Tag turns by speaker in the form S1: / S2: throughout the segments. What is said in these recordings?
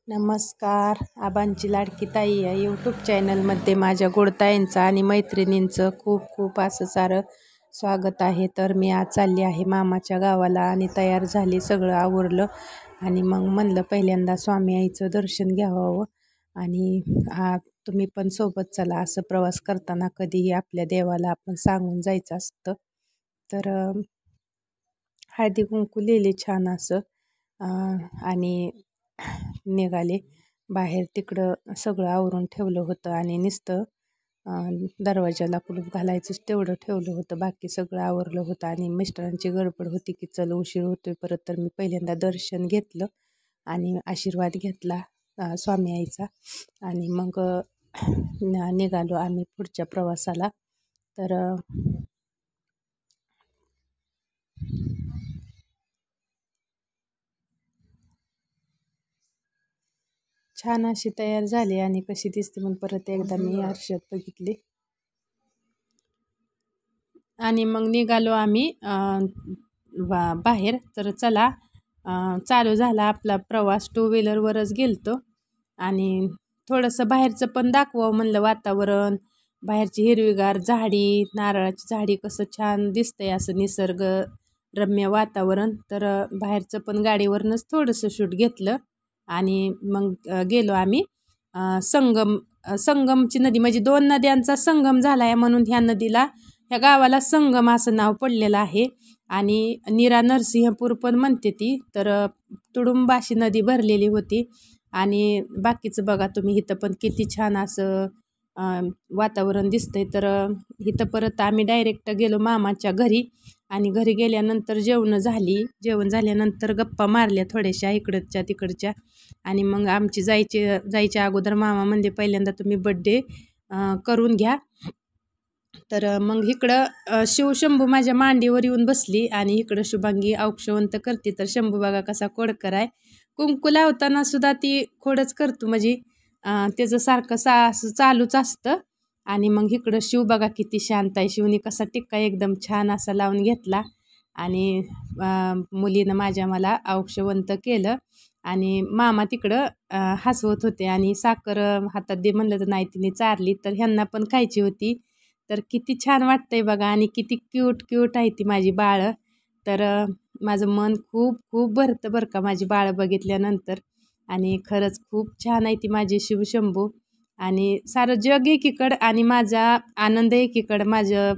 S1: नमस्कार. आबांची लाडकी ताई या यूट्यूब चॅनलमध्ये माझ्या गोडताईंचं आणि मैत्रिणींचं खूप खूप असं सारं स्वागत आहे. तर मी आज चालली आहे मामाच्या गावाला आणि तयार झाली, सगळं आवरलं आणि मग म्हणलं पहिल्यांदा स्वामी आईचं दर्शन घ्यावं आणि तुम्ही पण सोबत चला. असं प्रवास करताना कधीही आपल्या देवाला आपण सांगून जायचं असतं. तर हळदी कुंकू लिहिले छान असं आणि निघाले बाहेर. तिकडं सगळं आवरून ठेवलं होतं आणि नुसतं दरवाजाला कुलूप घालायचंच तेवढं ठेवलं होतं, बाकी सगळं आवरलं होतं. आणि मिस्टरांची गडबड होती की चल उशीर होतोय परत. तर मी पहिल्यांदा दर्शन घेतलं आणि आशीर्वाद घेतला स्वामी आईचा आणि मग निघालो आम्ही पुढच्या प्रवासाला. तर छान अशी तयार झाली आणि कशी दिसते मग परत एकदा मी आरशात बघितली आणि मग निघालो आम्ही बाहेर. तर चला चालू झाला आपला प्रवास. 2 व्हीलरवरच गेलतो आणि थोडंसं बाहेरचं पण दाखवावं म्हणलं, वातावरण बाहेरची हिरवीगार झाडी, नारळाची झाडी, कसं छान दिसतंय असं निसर्ग रम्य वातावरण. तर बाहेरचं पण गाडीवरनंच थोडंसं शूट घेतलं आणि मग गेलो आम्ही संगमची नदी, म्हणजे 2 नद्यांचा संगम झाला आहे म्हणून ह्या नदीला, ह्या गावाला संगम असं नाव पडलेलं आहे. आणि नीरा नरसिंहपूर पण म्हणते ती. तर तुडुंबाशी नदी भरलेली होती आणि बाकीचं बघा तुम्ही, इथं पण किती छान असं वातावरण दिसतंय. तर इथं परत आम्ही डायरेक्ट गेलो मामाच्या घरी आणि घरी गेल्यानंतर जेवण झाल्यानंतर गप्पा मारल्या थोड्याशा इकडच्या तिकडच्या. आणि मग आमची जायच्या अगोदर मामा म्हणजे पहिल्यांदा तुम्ही बड्डे करून घ्या. तर मग इकडं शिवशंभू माझ्या मांडीवर येऊन बसली आणि इकडं शुभांगी औक्षवंत करते. तर शंभू बघा कसा खोडकर आहे, कुंकू लावताना सुद्धा ती खोडच करतो, म्हणजे त्याचं सारखं असं चालूच असतं. आणि मग इकडं शिव बघा किती शांत आहे. शिवनी कसा टिक्का एकदम छान असा लावून घेतला आणि मुलीनं माझ्या मला औक्षवंत केलं. आणि मामा तिकडं हसवत होते आणि साखर हातात दे म्हणलं तर नाही, तिने चारली. तर ह्यांना पण खायची होती. तर किती छान वाटतंय बघा आणि किती क्यूट आहे ती माझी बाळं. तर माझं मन खूप खूप भरतं बरं का माझी बाळं बघितल्यानंतर. आणि खरंच खूप छान आहे ती माझी शिवशंभू. आणि सारं जग एकीकडं आणि माझा आनंद एकीकडं. माझं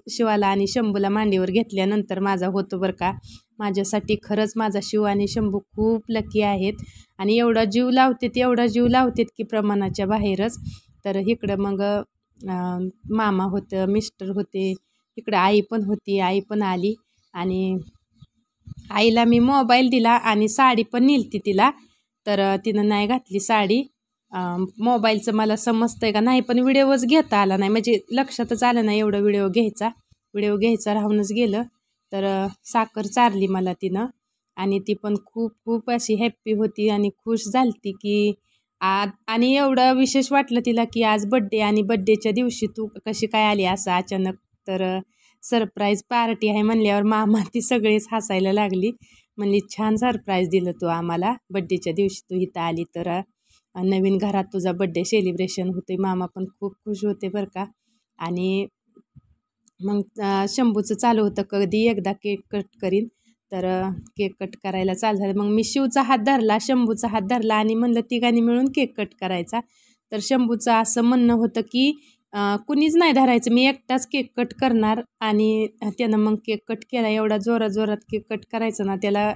S1: शिवाला आणि शंभूला मांडीवर घेतल्यानंतर माझा होतो बरं का. माझ्यासाठी खरंच माझा शिव आणि शंभू खूप लकी आहेत आणि एवढा जीव लावतात की प्रमाणाच्या बाहेरच. तर इकडं मग मामा होतं, मिस्टर होते, इकडं आई पण होती. आई पण आली आणि आईला मी मोबाईल दिला आणि साडी पण नेलती तिला. तर तिनं नाही घातली साडी. मोबाईलचं मला समजतंय का नाही पण व्हिडिओच घेता आला नाही, म्हणजे लक्षातच आलं नाही एवढं व्हिडिओ घ्यायचा राहूनच गेलं. तर साखर चारली मला तिनं आणि ती पण खूप खूप अशी हॅप्पी होती आणि खुश झाली की आणि एवढं विशेष वाटलं तिला की आज बड्डे आणि बड्डेच्या दिवशी तू कशी काय आली असं अचानक. तर सरप्राईज पार्टी आहे म्हणल्यावर मामा ती सगळीच हसायला लागली. म्हणली छान सरप्राईज दिलं तू आम्हाला, बड्डेच्या दिवशी तू इथं आली तर नवीन घरात तुझा बड्डे सेलिब्रेशन होते. मामा पण खूप खुश होते बरं का. आणि मग शंभूचं चालू होतं कधी एकदा केक कट करीन. तर केक कट करायला चालू झालं. मग मी शिवचा हात धरला, शंभूचा हात धरला आणि म्हणलं तिघांनी मिळून केक कट करायचा. तर शंभूचं असं म्हणणं होतं की कुणीच नाही धरायचं, मी एकटाच केक कट करणार. आणि त्यानं मग केक कट केला. एवढा जोरात केक कट करायचं ना, त्याला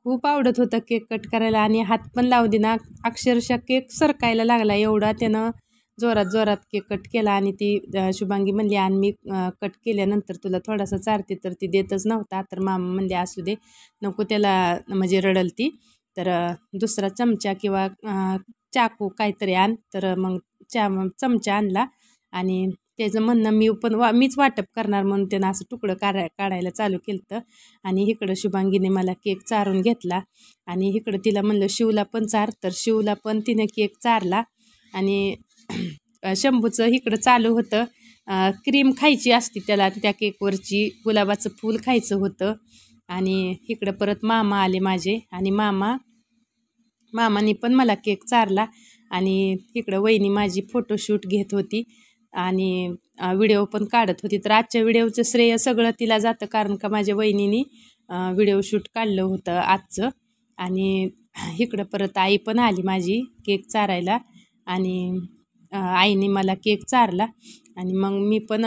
S1: खूप आवडत होतं केक कट करायला आणि हात पण लावू देना, अक्षरशः केक सरकायला लागला एवढा त्यानं जोरात केक कट केला. आणि ती शुभांगी म्हणली आणि मी कट केल्यानंतर तुला थोडासा चारते, तर ती देतच नव्हता. तर मामा म्हणले असू दे, नको त्याला, म्हणजे रडल ती. तर दुसरा चमचा किंवा चाकू काहीतरी आण. तर मग चमचा आणला आणि त्याचं म्हणणं मीच वाटप करणार म्हणून त्यानं असं तुकडं काढायला चालू केलं. आणि इकडं शुभांगीने मला केक चारून घेतला आणि इकडं तिला म्हणलं शिवला पण चार. तर शिवला पण तिने केक चारला. आणि शंभूचं इकडं चालू होतं, क्रीम खायची असते त्याला, त्या केकवरची गुलाबाचं फूल खायचं होतं. आणि इकडं परत मामा आले माझे आणि मामा मामाने पण मला केक चारला आणि इकडं वहिनी माझी फोटोशूट घेत होती आणि व्हिडिओ पण काढत होती. तर आजच्या व्हिडिओचं श्रेय सगळं तिला जातं, कारण का माझ्या वहिनीने व्हिडिओ शूट काढलं होतं आजचं. आणि इकडं परत आई पण आली माझी केक चारायला आणि आईने मला केक चारला आणि मग मी पण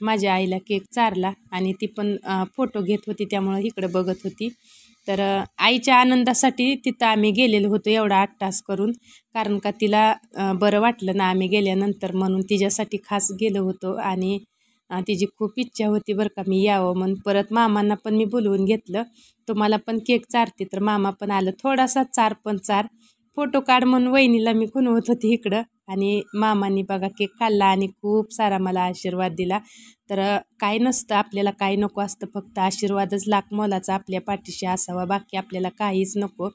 S1: माझ्या आईला केक चारला आणि ती पण फोटो घेत होती, त्यामुळं इकडं बघत होती. तर आईच्या आनंदासाठी तिथं आम्ही गेलेलो होतो एवढा 8 तास करून, कारण का तिला बरं वाटलं ना आम्ही गेल्यानंतर, म्हणून तिच्यासाठी खास गेलो होतो. आणि तिची खूप इच्छा होती बरं का मी यावं म्हणून. परत मामांना पण मी बोलवून घेतलं, तुम्हाला पण केक चारते. तर मामा पण आलं, थोडासा चार पण चार, फोटो काढ म्हणून वहिनीला मी खुणवत होती इकडं. आणि मामांनी बघा केक खाल्ला आणि खूप सारा मला आशीर्वाद दिला. तर काय नसतं आपल्याला, काय नको असतं, फक्त आशीर्वादच लाख मोलाचा आपल्या पाठीशी असावा, बाकी आपल्याला काहीच नको.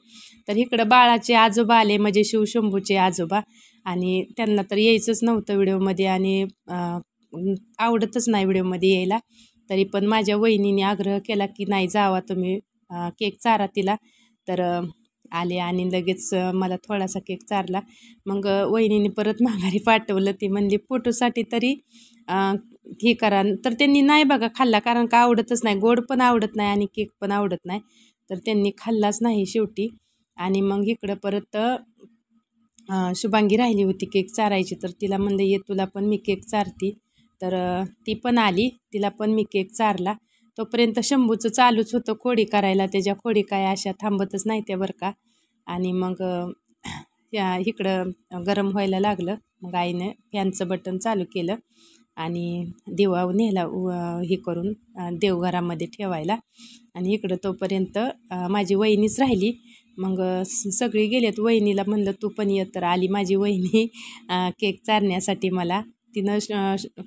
S1: तर इकडं बाळाचे आजोबा आले, म्हणजे शिवशंभूचे आजोबा, आणि त्यांना तर यायचंच नव्हतं व्हिडिओमध्ये आणि आवडतच नाही व्हिडिओमध्ये यायला. तरी पण माझ्या वहिनीने आग्रह केला की नाही जावा तुम्ही, केक चारा तिला. तर आले आणि लगेच मला थोडासा केक चारला. मग वहिनीने परत माघारी पाठवलं. ती म्हणली फोटोसाठी तरी हे करा. तर त्यांनी नाही बघा खाल्ला, कारण का आवडतच नाही, गोड पण आवडत नाही आणि केक पण आवडत नाही. तर त्यांनी खाल्लाच नाही शेवटी. आणि मग इकडं परत शुभांगी राहिली होती केक चारायची, तर तिला म्हणलं ये तुला पण मी केक चारती. तर ती पण आली, तिला पण मी केक चारला. तोपर्यंत शंभूचं चालूच होतं खोडी करायला, त्याच्या खोडी काय अशा थांबतच नाही त्या बरं का. आणि मग इकडं गरम व्हायला लागलं. मग आईने फॅनचं बटन चालू केलं आणि दिवा नेला हे करून देवघरामध्ये ठेवायला. आणि इकडं तोपर्यंत माझी वहिनीच राहिली. मग सगळी गेलेत, वहिनीला म्हणलं तू पण ये. तर आली माझी वहिनी केक चारण्यासाठी मला. तिनं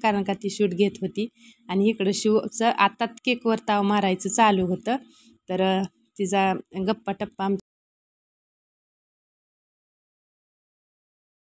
S1: कारण का ती शूट घेत होती आणि इकडं शिवचं आतात केकवर ताव मारायचं चालू होतं. तर तिचा गप्पा टप्पा